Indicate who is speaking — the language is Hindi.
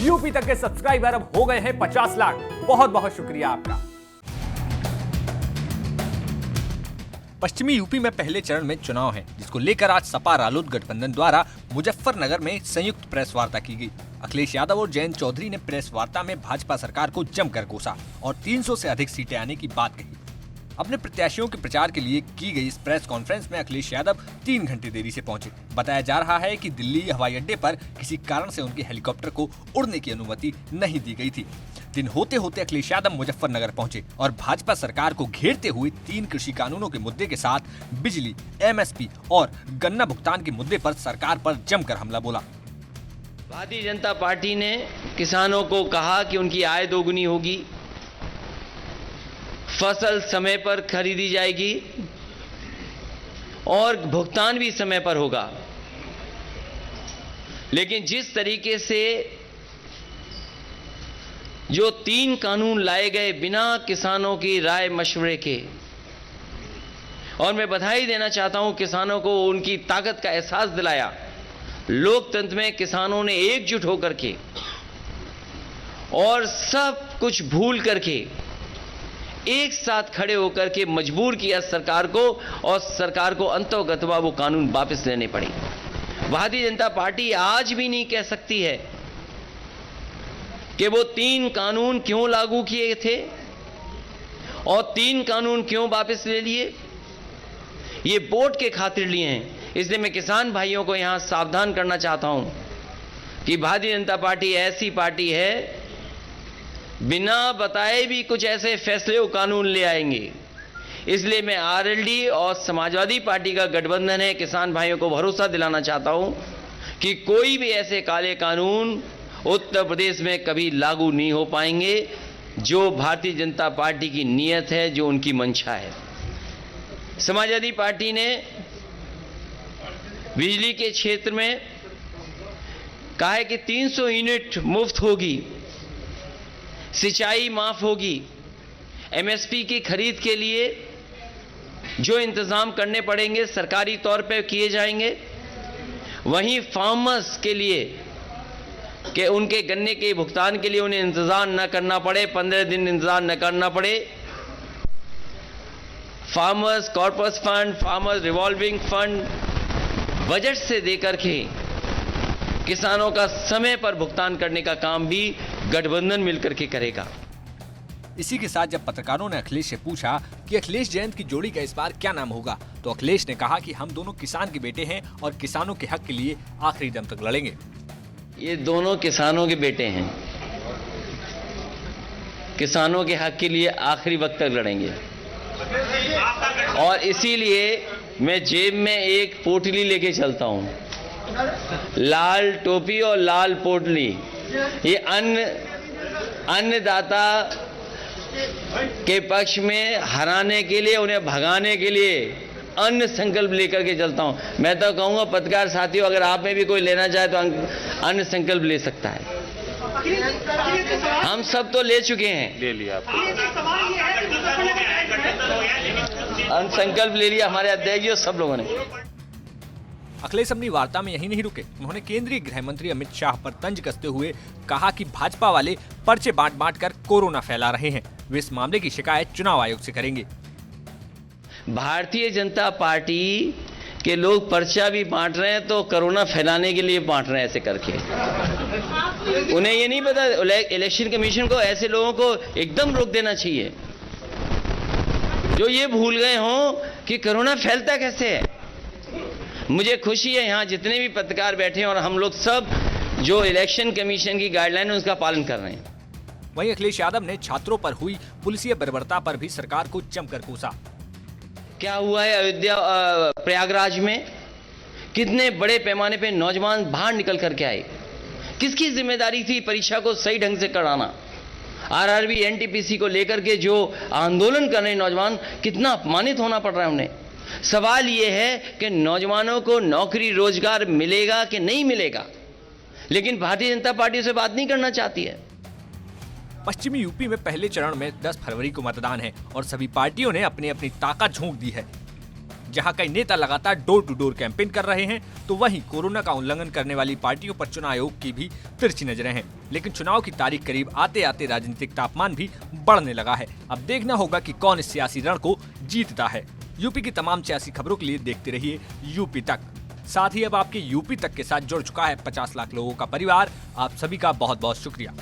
Speaker 1: यूपी तक के सब्सक्राइबर अब हो गए हैं 50 लाख। बहुत बहुत शुक्रिया आपका।
Speaker 2: पश्चिमी यूपी में पहले चरण में चुनाव है, जिसको लेकर आज सपा रालोद गठबंधन द्वारा मुजफ्फरनगर में संयुक्त प्रेस वार्ता की गई। अखिलेश यादव और जयंत चौधरी ने प्रेस वार्ता में भाजपा सरकार को जमकर कोसा और 300 से अधिक सीटें आने की बात कही। अपने प्रत्याशियों के प्रचार के लिए की गई इस प्रेस कॉन्फ्रेंस में अखिलेश यादव 3 घंटे देरी से पहुंचे। बताया जा रहा है कि दिल्ली हवाई अड्डे पर किसी कारण से उनके हेलीकॉप्टर को उड़ने की अनुमति नहीं दी गई थी। दिन होते होते अखिलेश यादव मुजफ्फरनगर पहुंचे और भाजपा सरकार को घेरते हुए 3 कृषि कानूनों के मुद्दे के साथ बिजली, एमएसपी और गन्ना भुगतान के मुद्दे पर सरकार पर जमकर हमला बोला।
Speaker 3: भारतीय जनता पार्टी ने किसानों को कहा कि उनकी आय दोगुनी होगी, फसल समय पर खरीदी जाएगी और भुगतान भी समय पर होगा। लेकिन जिस तरीके से जो 3 कानून लाए गए बिना किसानों की राय मशवरे के, और मैं बधाई देना चाहता हूं किसानों को, उनकी ताकत का एहसास दिलाया। लोकतंत्र में किसानों ने एकजुट होकर के और सब कुछ भूल करके एक साथ खड़े होकर के मजबूर किया सरकार को, और सरकार को अंततः वो कानून वापस लेने पड़े। भारतीय जनता पार्टी आज भी नहीं कह सकती है कि वो 3 कानून क्यों लागू किए थे और 3 कानून क्यों वापस ले लिए। ये वोट के खातिर लिए हैं। इसलिए मैं किसान भाइयों को यहां सावधान करना चाहता हूं कि भारतीय जनता पार्टी ऐसी पार्टी है, बिना बताए भी कुछ ऐसे फैसले और कानून ले आएंगे। इसलिए मैं आरएलडी और समाजवादी पार्टी का गठबंधन है, किसान भाइयों को भरोसा दिलाना चाहता हूं कि कोई भी ऐसे काले कानून उत्तर प्रदेश में कभी लागू नहीं हो पाएंगे। जो भारतीय जनता पार्टी की नीयत है, जो उनकी मंशा है। समाजवादी पार्टी ने बिजली के क्षेत्र में कहा है कि 300 यूनिट मुफ्त होगी, सिंचाई माफ होगी, एमएसपी की खरीद के लिए जो इंतजाम करने पड़ेंगे सरकारी तौर पे किए जाएंगे। वहीं फार्मर्स के लिए कि उनके गन्ने के भुगतान के लिए उन्हें इंतजार न करना पड़े, 15 दिन इंतजार न करना पड़े। Farmers corpus fund, farmers revolving fund budget से देकर के किसानों का समय पर भुगतान करने का काम भी गठबंधन मिलकर के करेगा।
Speaker 2: इसी के साथ जब पत्रकारों ने अखिलेश से पूछा कि अखिलेश जयंत की जोड़ी का इस बार क्या नाम होगा, तो अखिलेश ने कहा कि हम दोनों किसान के बेटे हैं और किसानों के हक के लिए आखिरी दम तक लड़ेंगे।
Speaker 3: ये दोनों किसानों के बेटे हैं, किसानों के हक के लिए आखिरी वक्त तक लड़ेंगे। और इसीलिए मैं जेब में एक पोटली लेके चलता हूं, लाल टोपी और लाल पोटली। ये अन्नदाता के पक्ष में हराने के लिए, उन्हें भगाने के लिए अन्न संकल्प लेकर के चलता हूं। मैं तो कहूंगा पत्रकार साथियों, अगर आप में भी कोई लेना चाहे तो अन्न संकल्प ले सकता है। हम सब तो ले चुके हैं,
Speaker 4: ले लिया
Speaker 3: अन्न संकल्प ले लिया हमारे अध्यक्ष और सब लोगों ने।
Speaker 2: अखिलेश अपनी वार्ता में यहीं नहीं रुके। उन्होंने केंद्रीय गृह मंत्री अमित शाह पर तंज कसते हुए कहा कि भाजपा वाले पर्चे बांट कर कोरोना फैला रहे हैं। वे इस मामले की शिकायत चुनाव आयोग से करेंगे।
Speaker 3: भारतीय जनता पार्टी के लोग पर्चा भी बांट रहे हैं तो कोरोना फैलाने के लिए बांट रहे हैं ऐसे करके। उन्हें ये नहीं पता, इलेक्शन कमीशन को ऐसे लोगों को एकदम रोक देना चाहिए जो ये भूल गए हों कि कोरोना फैलता कैसे है। मुझे खुशी है यहाँ जितने भी पत्रकार बैठे हैं और हम लोग सब जो इलेक्शन कमीशन की गाइडलाइन है उसका पालन कर रहे हैं।
Speaker 2: वहीं अखिलेश यादव ने छात्रों पर हुई पुलिसिया बर्बरता पर भी सरकार को जमकर कोसा।
Speaker 3: क्या हुआ है अयोध्या प्रयागराज में, कितने बड़े पैमाने पे नौजवान बाहर निकल करके आए। किसकी जिम्मेदारी थी परीक्षा को सही ढंग से कराना। आरआरबी एनटीपीसी को लेकर के जो आंदोलन कर रहे नौजवान, कितना अपमानित होना पड़ रहा है उन्हें। सवाल यह है कि नौजवानों को नौकरी रोजगार मिलेगा कि नहीं मिलेगा, लेकिन भारतीय जनता पार्टी उसे बात नहीं करना चाहती है।
Speaker 2: पश्चिमी यूपी में पहले चरण में 10 फरवरी को मतदान है और सभी पार्टियों ने अपनी अपनी ताकत झोंक दी है। जहां कई नेता लगातार डोर टू डोर कैंपेन कर रहे हैं, तो वहीं कोरोना का उल्लंघन करने वाली पार्टियों पर चुनाव आयोग की भी तिरछी नजरें हैं। लेकिन चुनाव की तारीख करीब आते आते राजनीतिक तापमान भी बढ़ने लगा है। अब देखना होगा कि कौन इस सियासी रण को जीतता है। यूपी की तमाम सियासी खबरों के लिए देखते रहिए यूपी तक। साथ ही अब आपके यूपी तक के साथ जुड़ चुका है 50 लाख लोगों का परिवार। आप सभी का बहुत बहुत शुक्रिया।